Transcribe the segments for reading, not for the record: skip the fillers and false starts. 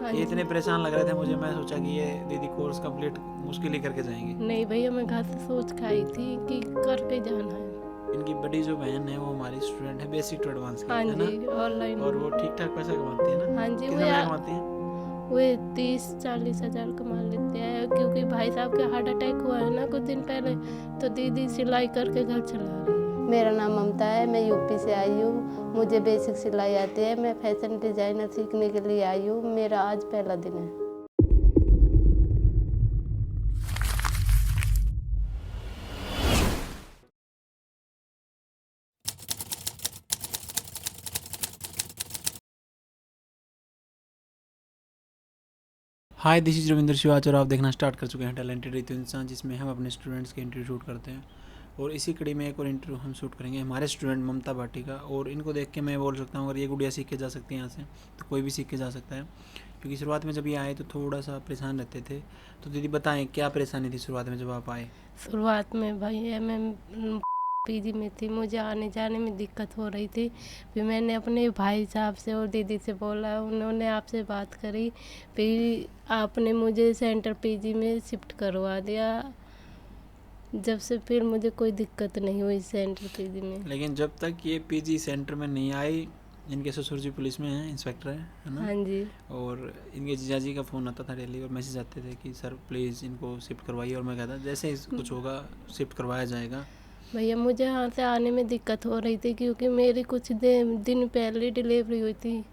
हाँ ये जी। इतने परेशान लग रहे थे मुझे, मैं सोचा कि ये दीदी कोर्स कंप्लीट मुश्किल ही करके जाएंगी। नहीं भैया, मैं घर से सोच खाई थी कि करके जाना है। इनकी बड़ी जो बहन है वो हमारी स्टूडेंट है बेसिक टू एडवांस की, हाँ है ना? जी, ऑनलाइन। और वो ठीक ठाक पैसा कमाती है ना? हाँ जी, कितना पैसा कमाती है? वो 30-40 हज़ार कमा लेते हैं, क्योंकि भाई साहब के हार्ट अटैक हुआ है ना कुछ दिन पहले, तो दीदी सिलाई करके घर चला रही है। मेरा नाम ममता है, मैं यूपी से आई हूँ। मुझे बेसिक सिलाई आती है। मैं फैशन डिज़ाइनर सीखने के लिए आई हूँ। मेरा आज पहला दिन है। हाय, दिस इज रविंद्र शिवाच और आप देखना स्टार्ट कर चुके हैं टैलेंटेड रितु इंसान, जिसमें हम अपने स्टूडेंट्स के इंटरव्यू शूट करते हैं। और इसी कड़ी में एक और इंटरव्यू हम शूट करेंगे हमारे स्टूडेंट ममता भाटी का। और इनको देख के मैं बोल सकता हूँ अगर ये गुड़िया सीख के जा सकती है यहाँ से तो कोई भी सीख के जा सकता है। क्योंकि शुरुआत में जब ये आए तो थोड़ा सा परेशान रहते थे। तो दीदी बताएं क्या परेशानी थी शुरुआत में जब आप आए? शुरुआत में भैया मैं पीजी में थी, मुझे आने जाने में दिक्कत हो रही थी। फिर मैंने अपने भाई साहब से और दीदी से बोला, उन्होंने आपसे बात करी, फिर आपने मुझे सेंटर पीजी में शिफ्ट करवा दिया। जब से फिर मुझे कोई दिक्कत नहीं हुई सेंटर पीजी में। लेकिन जब तक ये पीजी सेंटर में नहीं आई, इनके ससुर जी पुलिस में हैं, इंस्पेक्टर है ना? हाँ जी। और इनके जीजाजी का फ़ोन आता था डेली और मैसेज आते थे कि सर प्लीज़ इनको शिफ्ट करवाइए। और मैं कहता जैसे ही कुछ होगा शिफ्ट करवाया जाएगा। भैया मुझे यहाँ से आने में दिक्कत हो रही थी, क्योंकि मेरी कुछ दिन पहले डिलीवरी हुई थी।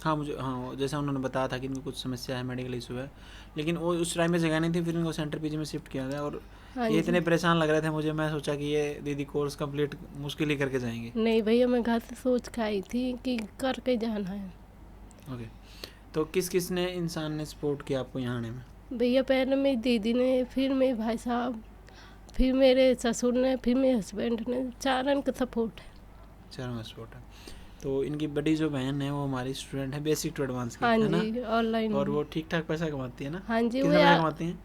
हाँ मुझे, हाँ जैसा उन्होंने बताया था कि इनको कुछ समस्या है, मेडिकल इशू है। लेकिन वो उस टाइम में जगह नहीं थी, फिर इनको सेंटर पीजी में शिफ्ट किया गया। और हाँ ये इतने जी। परेशान लग रहे थे मुझे, मैं सोचा कि ये दीदी कोर्स कंप्लीट मुश्किल ही करके जाएंगी। नहीं भैया, मैं घर से सोच खाई थी कि करके जाना है। ओके, तो किस किस ने इंसान ने सपोर्ट किया आपको यहाँ आने में? भैया पहले मेरी दीदी ने, फिर मेरे भाई साहब, फिर मेरे ससुर ने, फिर मेरे हस्बैंड ने, चारों का सपोर्ट है। चारों का सपोर्ट है। तो इनकी बड़ी जो बहन है वो हमारी स्टूडेंट है बेसिक टू एडवांस की, हाँ है ना? जी, ऑनलाइन। और वो ठीक ठाक पैसा कमाती है ना? हाँ जी, कितना पैसा कमाती हैं?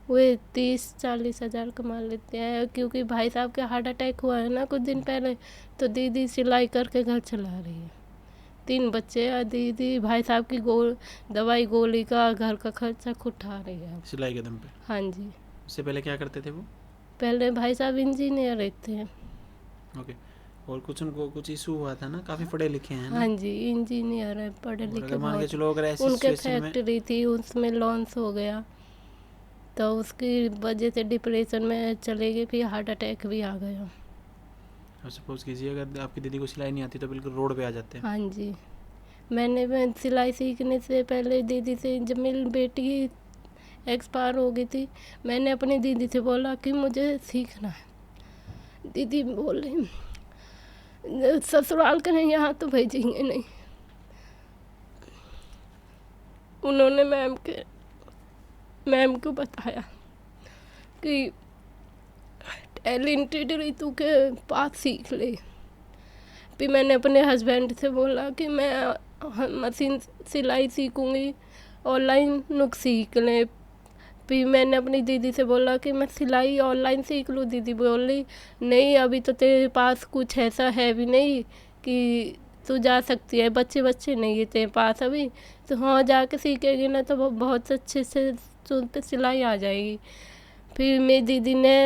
वो 30-40 हज़ार कमा लेते हैं, क्योंकि भाई साहब के हार्ट अटैक हुआ है ना कुछ दिन पहले, तो दीदी सिलाई करके घर चला रही है। 3 बच्चे हैं, दीदी भाई साहब की दवाई गोली का घर का खर्चा खुद उठा रही है। सिलाई के दम पे। हाँ जी। उससे पहले क्या करते थे वो? पहले भाई साहब इंजीनियर रहते हैं। ओके। और कुछ उनको कुछ इशू हुआ था ना, काफ़ी पढ़े लिखे हैं ना? हाँ जी, इंजीनियर है, पढ़े और लिखे अगर मान के बहुत। चलो अगर ऐसी उनके सिचुएशन में, फैक्ट्री थी, उसमें लॉस हो गया, तो उसकी वजह से डिप्रेशन में चले गए, फिर हार्ट अटैक भी आ गया। और सपोज कीजिए अगर आपकी दीदी को सिलाई नहीं आती तो बिल्कुल रोड पे आ जाते हैं। हाँ जी। मैं सिलाई सीखने से पहले दीदी से, जब मेरी बेटी एक्सपायर हो गई थी, मैंने अपनी दीदी से बोला कि मुझे सीखना है। दीदी बोले ससुराल के नहीं, यहाँ तो भेजेंगे नहीं। उन्होंने मैम को बताया कि टैलेंटेड रितु के पास सीख ले। फिर मैंने अपने हस्बैंड से बोला कि मैं मशीन सिलाई सीखूँगी, ऑनलाइन नुक्स सीख लें। फिर मैंने अपनी दीदी से बोला कि मैं सिलाई ऑनलाइन सीख लूँ। दीदी बोली नहीं, अभी तो तेरे पास कुछ ऐसा है भी नहीं कि तू जा सकती है, बच्चे नहीं है तेरे पास अभी, तो हाँ जाके सीखेगी ना तो बहुत अच्छे से तुम पे सिलाई आ जाएगी। फिर मेरी दीदी ने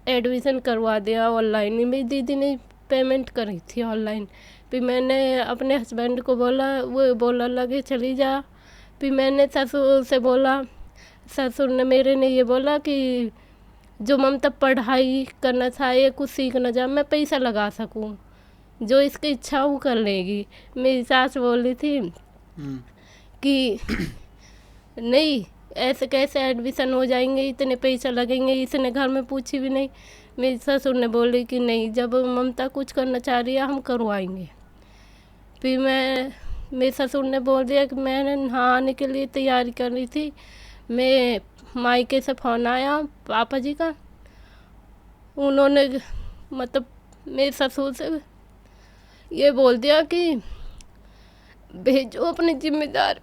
एडमिशन करवा दिया ऑनलाइन। मेरी दीदी ने पेमेंट करी थी ऑनलाइन। फिर मैंने अपने हस्बैंड को बोला, वो बोला लगे चली जा। फिर मैंने ससुर से बोला, ससुर ने मेरे ने ये बोला कि जो ममता पढ़ाई करना चाहे, कुछ सीखना चाहे, मैं पैसा लगा सकूं, जो इसकी इच्छा वो कर लेगी। मेरी सास बोली थी कि नहीं, ऐसे कैसे एडमिशन हो जाएंगे, इतने पैसा लगेंगे, इसने घर में पूछी भी नहीं। मेरी ससुर ने बोली कि नहीं, जब ममता कुछ करना चाह रही है हम करवाएंगे। फिर मेरे ससुर ने बोल दिया कि मैंने नहाने के लिए तैयारी कर रही थी, मैं मायके से फ़ोन आया पापा जी का, उन्होंने मतलब मेरे ससुर से ये बोल दिया कि भेजो अपनी जिम्मेदार।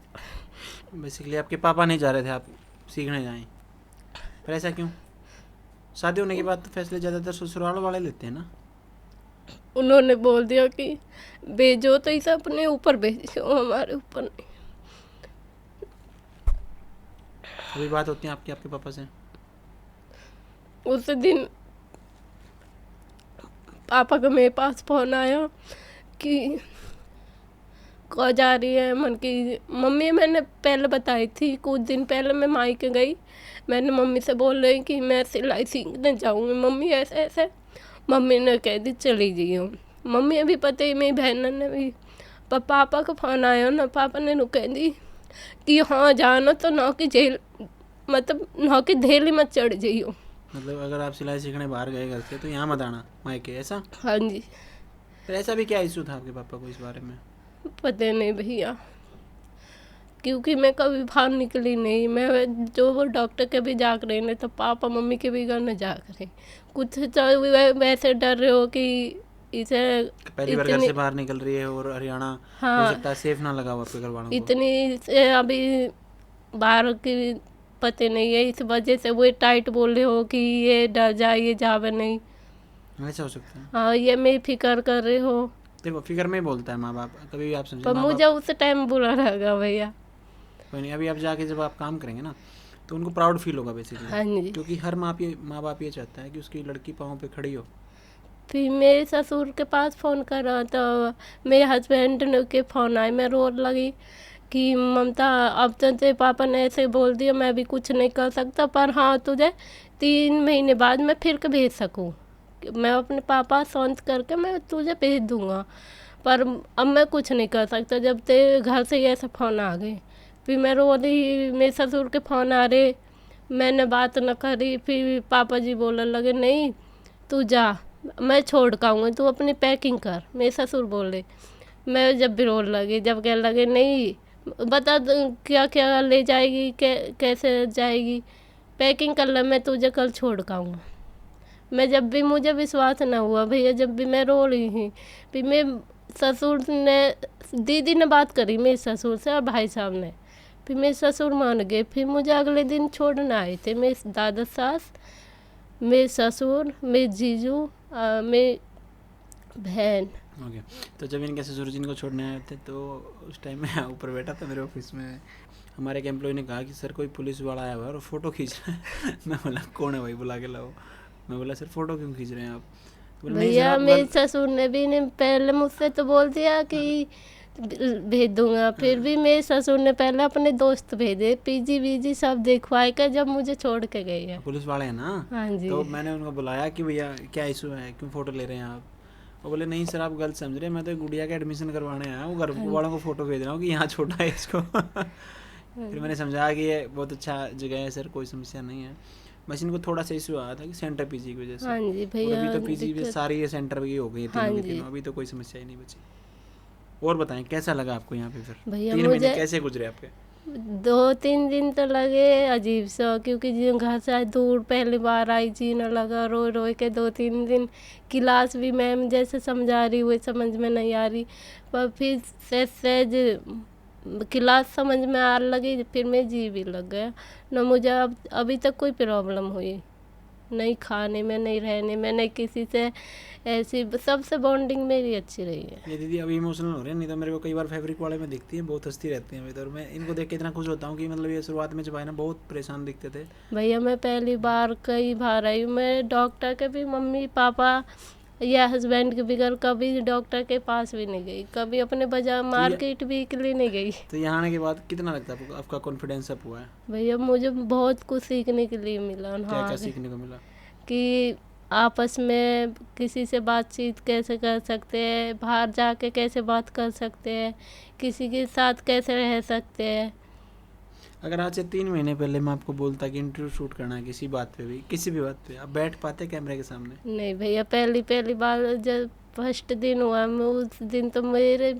बेसिकली आपके पापा नहीं जा रहे थे आप सीखने जाएं, पर ऐसा क्यों? शादी होने के बाद तो फैसले ज़्यादातर ससुराल वाले लेते हैं ना? उन्होंने बोल दिया कि भेजो तो इसे अपने ऊपर भेजो, हमारे ऊपर नहीं। अभी बात होती है आपकी आपके पापा से? उस दिन पापा का मेरे पास फ़ोन आया कि कहाँ जा रही है मन की मम्मी। मैंने पहले बताई थी, कुछ दिन पहले मैं मायके गई, मैंने मम्मी से बोल रही कि मैं सिलाई सीखने जाऊँगी मम्मी ऐसे ऐसे। मम्मी ने कह दी चली जाइयो। मम्मी अभी पता ही मेरी बहन ने भी, पर पापा का फ़ोन आया ना, पापा ने नु कह दी कि हाँ जाना तो नौ की जेल, मतलब नौ की धेली मत चढ़ जाइयो। मतलब अगर आप सिलाई सीखने बाहर गए घर से तो यहाँ मत आना मायके, ऐसा? हाँ जी। फिर ऐसा भी क्या इशू था आपके पापा को इस बारे में? पता नहीं भैया, क्योंकि मैं कभी बाहर निकली नहीं। मैं जो वो डॉक्टर के भी जा कर रही नहीं, तो पापा मम्मी के भी घर न जा कर कुछ तो वैसे डर रहे हो कि इसे पहली बार घर इतनी, से बाहर निकल रही है और हरियाणा हो हाँ सकता है सेफ ना लगा हो आपके घर वालों को। इतनी से अभी बाहर की पता नहीं है, इस वजह से वो टाइट बोल रहे हो कि ये डर जाए, ये जावे नहीं। ऐसा हो सकता है। हाँ ये मैं फिक्र कर रहे हो, देखो फिक्र में ही बोलता है माँ बाप, कभी भी आप समझे पर माँ मुझे बाप। उस टाइम बुरा लगा भैया। कोई नहीं, अभी आप जाके जब आप काम करेंगे ना तो उनको प्राउड फील होगा बेसिकली, हाँ जी। क्योंकि हर माँ बाप ये चाहता है कि उसकी लड़की पाँव पे खड़ी हो। फिर मेरे ससुर के पास फ़ोन करा तो मेरे हस्बैंड ने के फ़ोन आए, मैं रो लगी कि ममता अब तो तेरे पापा ने ऐसे बोल दिया, मैं भी कुछ नहीं कर सकता, पर हाँ तुझे 3 महीने बाद मैं फिर के भेज सकूँ, मैं अपने पापा शांत करके मैं तुझे भेज दूँगा, पर अब मैं कुछ नहीं कर सकता जब तेरे घर से ऐसा फ़ोन आ गए। फिर मैं रो रही, मेरे ससुर के फ़ोन आ रहे, मैंने बात न करी। फिर पापा जी बोलने लगे नहीं तू जा, मैं छोड़ के आऊँगी, तू अपनी पैकिंग कर, मेरे ससुर बोले। मैं जब भी रोने लगी, जब कहने लगे नहीं बता क्या क्या ले जाएगी, कैसे जाएगी, पैकिंग कर ले, मैं तुझे कल छोड़ के आऊँगा। मैं जब भी, मुझे विश्वास ना हुआ भैया, जब भी मैं रो रही थी, फिर मेरे ससुर ने, दीदी ने बात करी मेरे ससुर से और भाई साहब ने, फिर मेरे ससुर मान गए। फिर मुझे अगले दिन छोड़ने आए थे मेरे दादा सास, मेरे ससुर, मेरे जीजू, मेरी बहन। ओके। तो जब इनके ससुर जी इनको छोड़ने आए थे तो उस टाइम मैं ऊपर बैठा था मेरे ऑफिस में, हमारे एक एम्प्लॉय ने कहा कि सर कोई पुलिस वाला आया हुआ है और फ़ोटो खींच रहा है। मैं बोला कौन है भाई, बुला के लाओ। मैं बोला सर फ़ोटो क्यों खींच रहे हैं आप? बोले नहीं सर भैया आप मेरे ससुर ने भी ने पहले मुझसे तो बोल दिया कि भेज दूंगा, फिर भी मेरे ससुर ने पहले अपने दोस्त भेजे, पीजी वीजी सब दिखवाए कर जब मुझे छोड़ के गए हैं। पुलिस वाले हैं ना। हाँ जी। तो मैंने उनको बुलाया कि भैया क्या इशू है, क्यों फ़ोटो ले रहे हैं आप? वो बोले नहीं सर आप गलत समझ रहे हैं, मैं तो गुड़िया का एडमिशन करवाने आया हूँ, घर वालों को फ़ोटो भेज रहा हूँ कि यहाँ छोटा है इसको। फिर मैंने समझाया कि ये बहुत अच्छा जगह है सर, कोई समस्या नहीं है, बस इनको थोड़ा सा इशू आया था कि सेंटर पीजी की वजह से। हाँ जी और भैया अभी तो पीजी दिक्कत। सारी ये सेंटर की हो गई है हाँ तीनों की जी तीनों, अभी तो कोई समस्या ही नहीं बची। और बताएं कैसा लगा आपको यहाँ पे? फिर भैया 3 महीने मुझे कैसे गुजरे आपके? 2-3 दिन तो लगे अजीब सा, क्योंकि जो घर से दूर पहली बार आई, जीना लगा रो रो के 2-3 दिन। क्लास भी मैम जैसे समझा रही वो समझ में नहीं आ रही, पर फिर सहज क्लास समझ में आ लगी, फिर मैं जी भी लग गया ना। मुझे अब अभी तक कोई प्रॉब्लम हुई नहीं, खाने में नहीं, रहने में नहीं, किसी से ऐसी सबसे बॉन्डिंग मेरी अच्छी रही है। ये दीदी अभी इमोशनल हो रहे हैं, नहीं तो मेरे को कई बार फैब्रिक वाले में दिखती हैं बहुत हंसती रहती हैं अभी तो, और मैं इनको देख के इतना खुश होता हूँ कि मतलब ये शुरुआत में जब आए ना बहुत परेशान दिखते थे। भैया मैं पहली बार कई बार आई हूँ, मैं डॉक्टर के भी मम्मी पापा या हस्बैंड के बगैर कभी डॉक्टर के पास भी नहीं गई, कभी अपने बाजार मार्केट भी के लिए नहीं गई। तो यहाँ आने के बाद कितना लगता है आपको, आपका कॉन्फिडेंस अप हुआ है? भैया मुझे बहुत कुछ सीखने के लिए मिला क्या क्या वहाँ से, सीखने को मिला? कि आपस में किसी से बातचीत कैसे कर सकते हैं, बाहर जाके कैसे बात कर सकते हैं, किसी के साथ कैसे रह सकते हैं। अगर आज से 3 महीने पहले मैं आपको बोलता कि इंटरव्यू शूट करना है किसी बात पे भी, किसी भी बात पे, आप बैठ पाते कैमरे के सामने? नहीं भैया, पहली बार जब फर्स्ट दिन हुआ, मैं उस दिन तो मेरे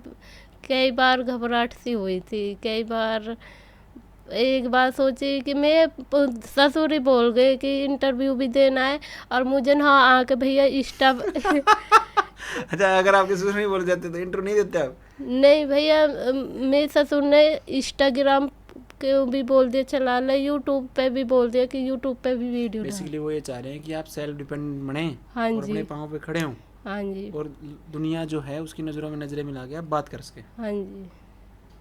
कई बार घबराहट सी हुई थी, कई बार। एक बार सोची कि मैं ससुर ही बोल गए कि इंटरव्यू भी देना है, और मुझे ना आके भैया अच्छा अगर आपके ससुर नहीं बोल जाते तो इंटरव्यू नहीं देते आप? नहीं भैया, मेरे ससुर ने इंस्टाग्राम के भी बोल दिया चला ले, यूट्यूब पे भी बोल दिया कि यूट्यूब पे भी वीडियो डाल। बेसिकली वो ये चाह रहे हैं कि आप सेल्फ डिपेंडेंट बने हाँ और जी। अपने पाँव पे खड़े हों, हाँ जी। और दुनिया जो है उसकी नज़रों में नज़रें मिला के आप बात कर सके। हाँ जी।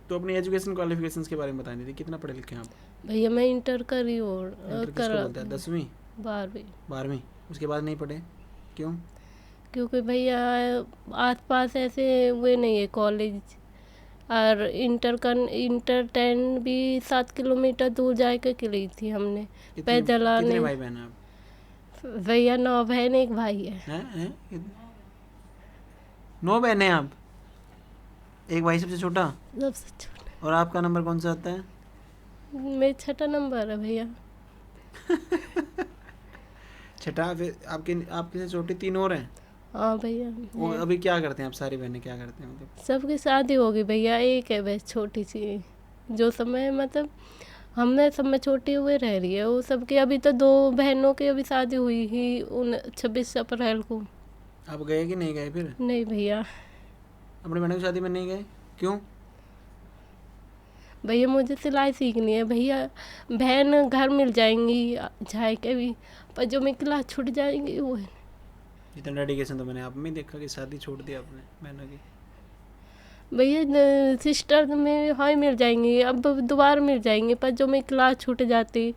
तो अपनी एजुकेशन क्वालिफिकेशंस के बारे में बतानी थी, कितना पढ़े लिखे हैं आप? भैया मैं इंटर करी और इंटर किसको बोलते हैं? 10वीं 12वीं। 12वीं? उसके बाद नहीं पढ़े क्यों? क्योंकि भैया आसपास ऐसे वे नहीं है कॉलेज, और इंटर 10 भी 7 किलोमीटर दूर जाके की ली थी हमने पैदल आने। कितने भाई बहन हैं आप? भैया 9 बहन 1 भाई है। हैं? 9 बहनें हैं आप? एक भाई सबसे छोटा? सबसे छोटा। और आपका नंबर कौन सा आता है? मेरा 6ठा नंबर है भैया। छठा? फिर आपके से छोटी 3 और हैं? हाँ भैया। वो अभी क्या करते हैं आप सारी बहनें, क्या करते हैं मतलब? सबकी शादी होगी भैया, एक है बस छोटी सी, जो समय मतलब हमने सब में छोटी हुए रह रही है। वो सबकी अभी तो 2 बहनों की अभी शादी हुई ही 26 अप्रैल को। आप गए कि नहीं गए फिर? नहीं भैया। अपनी बहनों की शादी में नहीं गए क्यों? भैया मुझे सिलाई सीखनी है भैया। बहन घर मिल जाएंगी जाए के भी, पर जो मैं क्लास छूट जाएंगी वो है। इतना डेडिकेशन तो मैंने आप में ही देखा कि शादी छोड़ दी आपने बहनों की। भैया सिस्टर में हाँ मिल जाएंगी, अब दोबारा मिल जाएंगी, पर जो मैं क्लास छूट जाती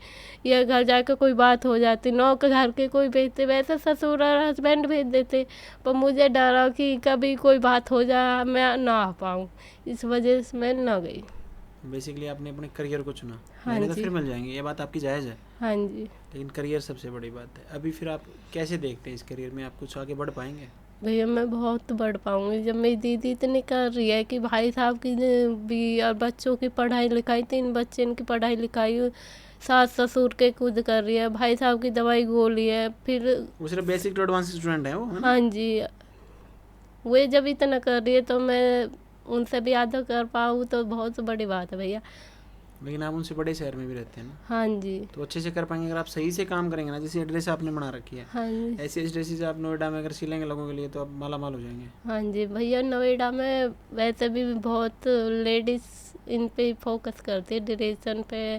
या घर जाकर कोई बात हो जाती, नौकर घर के कोई भेजते, वैसे ससुर और हस्बैंड भेज देते, पर मुझे डरा कि कभी कोई बात हो जाए मैं ना आ पाऊँ, इस वजह से मैं ना गई। बेसिकली आपने अपने करियर को चुना। हाँ मैंने तो जी। फिर मिल जाएंगे, ये बात आपकी जायज़ है, हाँ जी। लेकिन करियर सबसे बड़ी बात है। अभी फिर आप कैसे देखते हैं इस करियर में, आप कुछ आगे बढ़ पाएंगे? भैया मैं बहुत बढ़ पाऊँगी जब मेरी दीदी इतनी कर रही है कि भाई साहब की भी और बच्चों की पढ़ाई लिखाई, 3 बच्चे इनकी पढ़ाई लिखाई सास ससुर के खुद कर रही है, भाई साहब की दवाई गोली है, फिर वो सिर्फ बेसिक टू एडवांस स्टूडेंट है वो, है ना? हाँ जी। वे जब इतना कर रही है तो मैं उनसे भी आदर कर पाऊँ तो बहुत बड़ी बात है भैया। लेकिन आप उनसे बड़े शहर में भी रहते हैं ना, हाँ जी। तो अच्छे से कर पाएंगे अगर आप सही से काम करेंगे ना। जैसे एड्रेस आपने बना रखी है, हाँ जी। ऐसी एड्रेसेस आप नोएडा में अगर सिलेंगे लोगों के लिए तो आप माला माल हो जाएंगे। हाँ जी भैया। नोएडा में वैसे भी बहुत लेडीज़ इन पे फोकस करती है, ड्रेसन पे,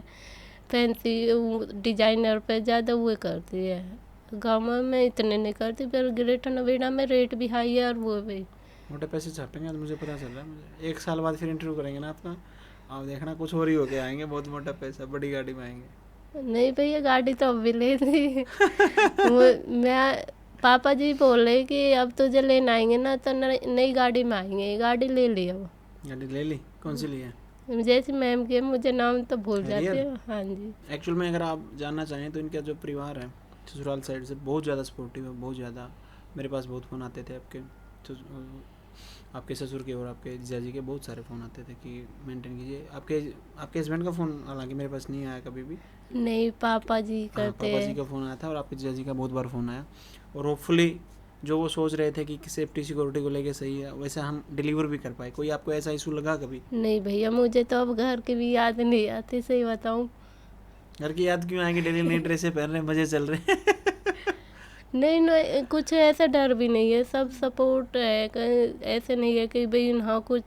फैंसी डिजाइनर पे ज़्यादा वो करती है। गाँव में इतने नहीं करती, पर ग्रेटर नोएडा में रेट भी हाई है और वो भी मोटे पैसे छापेंगे, आज मुझे पता चल रहा है। मुझे 1 साल बाद फिर इंटरव्यू करेंगे ना आपका, आप देखना कुछ और ही होके आएंगे, बहुत मोटा पैसा, बड़ी गाड़ी में आएंगे। नहीं भैया। गाड़ी तो अब भी ले दी। मैं पापा जी बोले कि अब तुझे लेने आएंगे ना तो नई गाड़ी में आएंगे, गाड़ी ले ली अब। गाड़ी ले ली? कौन सी ली है? जैसे मैम के मुझे नाम तो भूल जाते Harrier? हैं। हाँ जी। एक्चुअल में अगर आप जानना चाहें तो इनका जो परिवार है ससुराल साइड से बहुत ज़्यादा सपोर्टिव है, बहुत ज़्यादा। मेरे पास बहुत फ़ोन आते थे आपके ससुर के और आपके जीजाजी के, बहुत सारे फ़ोन आते थे कि मेंटेन कीजिए। आपके हस्बैंड का फ़ोन हालांकि मेरे पास नहीं आया कभी भी। नहीं पापा जी हाँ, करते पापा जी हैं। का फ़ोन आया था और आपके जीजाजी का बहुत बार फ़ोन आया। और होपफुली जो वो सोच रहे थे कि सेफ्टी सिक्योरिटी को लेके सही है, वैसे हम डिलीवर भी कर पाए। कोई आपको ऐसा इशू लगा कभी? नहीं भैया मुझे तो अब घर की भी याद नहीं आती, सही बताऊँ। घर की याद क्यों आएगी? डेली नई ड्रेसें पहन रहे हैं, मज़े चल रहे हैं। नहीं नहीं, कुछ ऐसा डर भी नहीं है, सब सपोर्ट है। ऐसे नहीं है कि भाई हाँ कुछ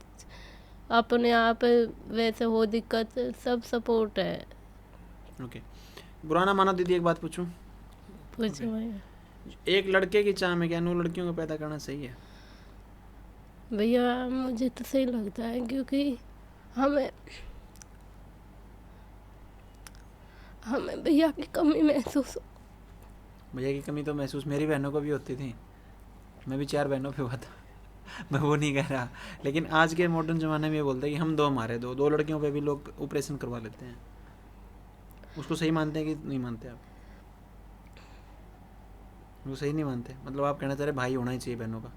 अपने आप वैसे हो दिक्कत, सब सपोर्ट है। ओके, बुरा ना मानो दीदी, एक बात पूछूं? पूछो भैया। एक लड़के की चाह में क्या 9 लड़कियों को पैदा करना सही है? भैया मुझे तो सही लगता है, क्योंकि हमें हमें भैया की कमी महसूस भैया की कमी तो महसूस मेरी बहनों को भी होती थी, मैं भी 4 बहनों पे हुआ था। मैं वो नहीं कह रहा, लेकिन आज के मॉडर्न ज़माने में ये बोलते हैं कि हम 2 हमारे 2 लड़कियों पे भी लोग ऑपरेशन करवा लेते हैं। उसको सही मानते हैं कि नहीं मानते आप? वो सही नहीं मानते, मतलब आप कहना चाह रहे भाई होना ही चाहिए बहनों का,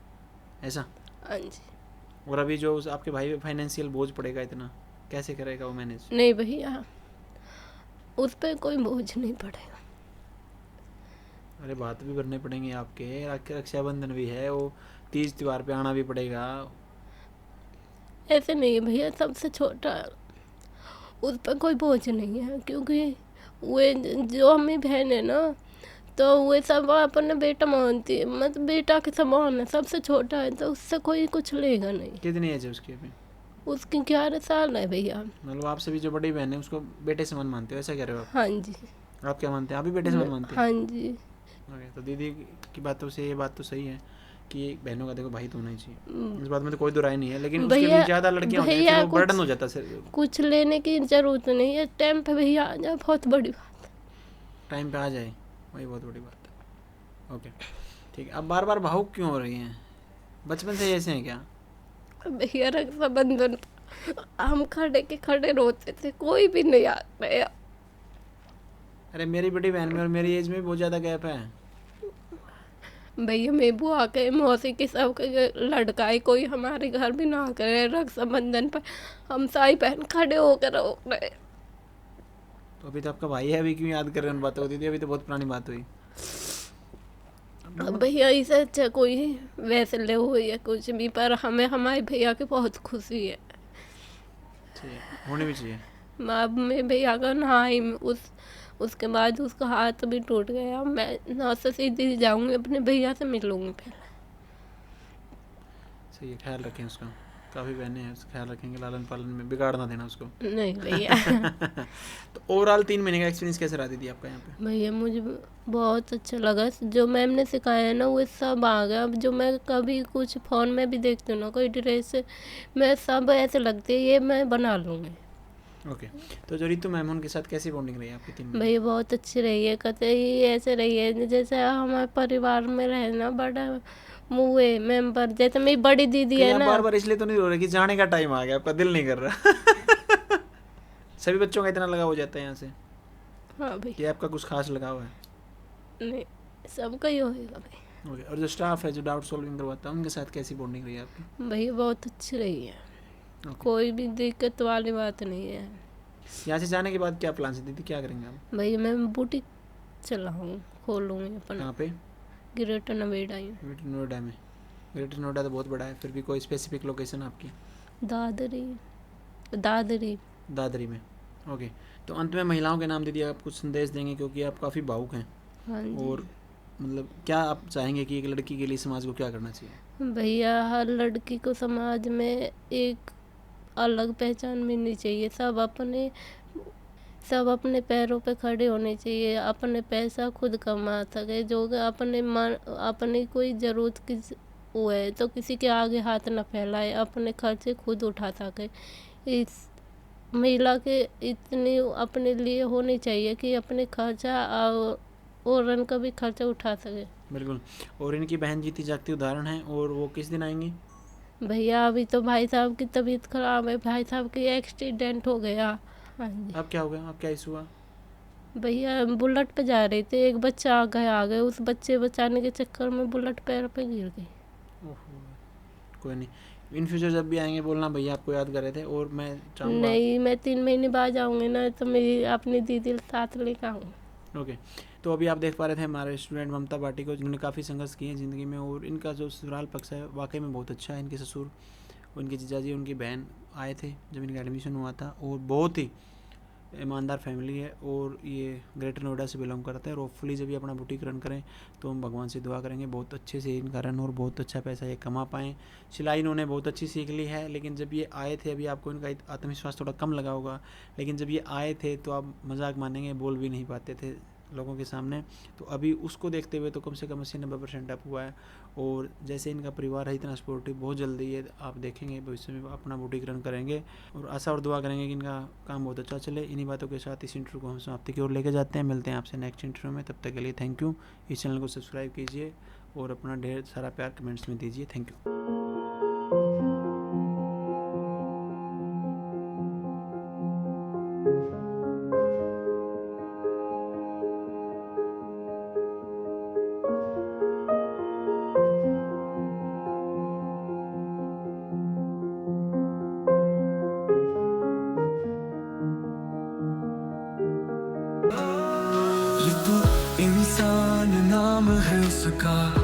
ऐसा? हाँ जी। और अभी जो आपके भाई पे फाइनेंशियल बोझ पड़ेगा इतना, कैसे करेगा वो मैनेज? नहीं भैया उस पर कोई बोझ नहीं पड़ेगा। अरे बात भी भरने पड़ेंगे आपके, रक्षाबंधन भी है, वो तीज त्यौहार पे आना भी पड़ेगा। ऐसे नहीं है भैया, सबसे छोटा उस पर कोई बोझ नहीं है, क्योंकि वे जो हमें बहन है ना, तो वे सब अपने बेटा मानती है, मतलब बेटा के समान है। सबसे छोटा है तो उससे कोई कुछ लेगा नहीं। कितनी एज है उसकी अभी? उसकी 11 साल है भैया। मतलब आपसे भी जो बड़ी बहन है उसको बेटे समान मानते हो, ऐसा कह रहे हो आप? हाँ जी। आप क्या मानते हैं? आप भी बेटे समान मानते हैं? हाँ जी। ओके, तो दीदी की बातों से ये बात तो सही है कि बहनों का देखो भाई तो होना ही चाहिए, हम्म, इस बात में तो कोई दो राय नहीं है, लेकिन उसके भैया लिए ज़्यादा लड़कियां होती हैं भैया फिर वो कुछ बर्डन हो जाता है सर। कुछ लेने की जरूरत नहीं है, टाइम पे भैया आ जाए बहुत बड़ी बात। टाइम पे आ जाए वही बहुत बड़ी बात है। ओके ठीक है, अब बार बार भावुक क्यों हो रही हैं, बचपन से ऐसे हैं क्या? भैया रक्षाबंधन हम खड़े के खड़े रोते थे, कोई भी नहीं आ भैया। अरे मेरी बड़ी बहन में और मेरी एज में भी बहुत ज़्यादा गैप है। भैया मेरी बुआ के मौसी के सब के लड़का है, कोई हमारे घर भी ना करे रक्षाबंधन पर, हम साई बहन खड़े होकर रो रहे। तो अभी तो आपका भाई है, अभी क्यों याद कर रहे हैं उन बातों को? दीदी अभी तो बहुत पुरानी बात हुई। अब भैया इससे अच्छा कोई वैसे ले हुई है कुछ भी, पर हमें हमारे भैया की बहुत खुशी है। चाहिए, होनी भी चाहिए। अब मैं भैया का नहाई उसके बाद उसका हाथ भी टूट गया, मैं ना से सीधी जाऊंगी अपने भैया से मिलूंगी पहले। सही है, ख्याल रखें उसका, काफ़ी बहनें हैं, उसका ख्याल रखेंगे, लालन पालन में बिगाड़ ना देना उसको। नहीं भैया। तो ओवरऑल 3 महीने का एक्सपीरियंस कैसे रहा दीदी आपका यहाँ पे? भैया मुझे बहुत अच्छा लगा, जो मैम ने सिखाया है ना वो सब आ गया। अब जो मैं कभी कुछ फ़ोन में भी देखती हूँ ना कोई ड्रेस, मैं सब ऐसे लगती है ये मैं बना लूँगी। ओके, तो जो रितु मैम उनके साथ कैसी बॉन्डिंग रही आपकी 3 महीने? भैया बहुत अच्छी रही है, कतई ऐसे रही है जैसे हमारे परिवार में रहे ना बड़ा मुँह मेंबर, जैसे मेरी बड़ी दीदी कहीं है आप ना। बार बार इसलिए तो नहीं रो रहे कि जाने का टाइम आ गया, आपका दिल नहीं कर रहा? सभी बच्चों का इतना लगाव हो जाता है यहाँ से हाँ भैया। कि आपका कुछ खास लगाव है? नहीं, सबका ही होएगा भाई। ओके, और जो स्टाफ है जो डाउट सॉल्विंग करवाता है उनके साथ कैसी बॉन्डिंग रही है आपकी? भैया बहुत अच्छी रही है, ओके, कोई भी दिक्कत वाली बात नहीं है। यहाँ से जाने के बाद क्या प्लान है दीदी, क्या करेंगे आप? भैया मैं बुटीक चलाऊँ खोलूँगी अपना, कहाँ पे? ग्रेटर नोएडा ही। ग्रेटर नोएडा में? ग्रेटर नोएडा तो बहुत बड़ा है, फिर भी कोई स्पेसिफिक लोकेशन आपकी? दादरी दादरी। दादरी में। ओके, तो अंत में महिलाओं के नाम दीदी आप कुछ संदेश देंगे, क्योंकि आप काफ़ी भावुक हैं, हाँ जी। और मतलब क्या आप चाहेंगे कि एक लड़की के लिए समाज को क्या करना चाहिए? भैया हर लड़की को समाज में एक अलग पहचान मिलनी चाहिए, सब अपने पैरों पे खड़े होने चाहिए, अपने पैसा खुद कमा सके, जो कि अपनी कोई ज़रूरत की वो है तो किसी के आगे हाथ न फैलाए, अपने खर्चे खुद उठा सके। इस महिला के इतनी अपने लिए होनी चाहिए कि अपने खर्चा और रन का भी खर्चा उठा सके। बिल्कुल, और इनकी बहन जीती जागती उदाहरण है, और वो किस दिन आएंगी? भैया अभी तो भाई साहब की तबीयत खराब है, भाई साहब की एक्सीडेंट हो गया। हाँ जी। अब क्या हो गया, अब क्या इशू हुआ? भैया बुलेट पे जा रहे थे, एक बच्चा आ गए, उस बच्चे बचाने के चक्कर में बुलेट पैर पे गिर गई। ओहो, कोई नहीं, इन फ्यूचर जब भी आएंगे बोलना भैया आपको याद कर रहे थे, और मैं चाहूँगा। नहीं, मैं 3 महीने बाद आऊँगी ना तो मेरी अपनी दीदी साथ लेकर आऊँगी। ओके, तो अभी आप देख पा रहे थे हमारे स्टूडेंट ममता भाटी को, जिन्होंने काफ़ी संघर्ष किए हैं ज़िंदगी में, और इनका जो ससुराल पक्ष है वाकई में बहुत अच्छा है। इनके ससुर, उनके जीजाजी, उनकी बहन आए थे जब इनका एडमिशन हुआ था, और बहुत ही ईमानदार फैमिली है, और ये ग्रेटर नोएडा से बिलोंग करते हैं। और होपफुली जब ये अपना बुटीक रन करें तो हम भगवान से दुआ करेंगे बहुत अच्छे से इनका रन और बहुत अच्छा पैसा ये कमा पाएँ। सिलाई इन्होंने बहुत अच्छी सीख ली है, लेकिन जब ये आए थे, अभी आपको इनका आत्मविश्वास थोड़ा कम लगा होगा, लेकिन जब ये आए थे तो आप मजाक मानेंगे, बोल भी नहीं पाते थे लोगों के सामने। तो अभी उसको देखते हुए तो कम से कम 80-90% अप हुआ है, और जैसे इनका परिवार है इतना सपोर्टिव, बहुत जल्दी ये आप देखेंगे भविष्य में अपना बुटीक रन करेंगे, और आशा और दुआ करेंगे कि इनका काम बहुत अच्छा चले। इन्हीं बातों के साथ इस इंटरव्यू को हम समाप्ति की ओर लेके जाते हैं। मिलते हैं आपसे नेक्स्ट इंटरव्यू में, तब तक के लिए थैंक यू। इस चैनल को सब्सक्राइब कीजिए और अपना ढेर सारा प्यार कमेंट्स में दीजिए। Thank you. ये तो इंसान नाम है उसका।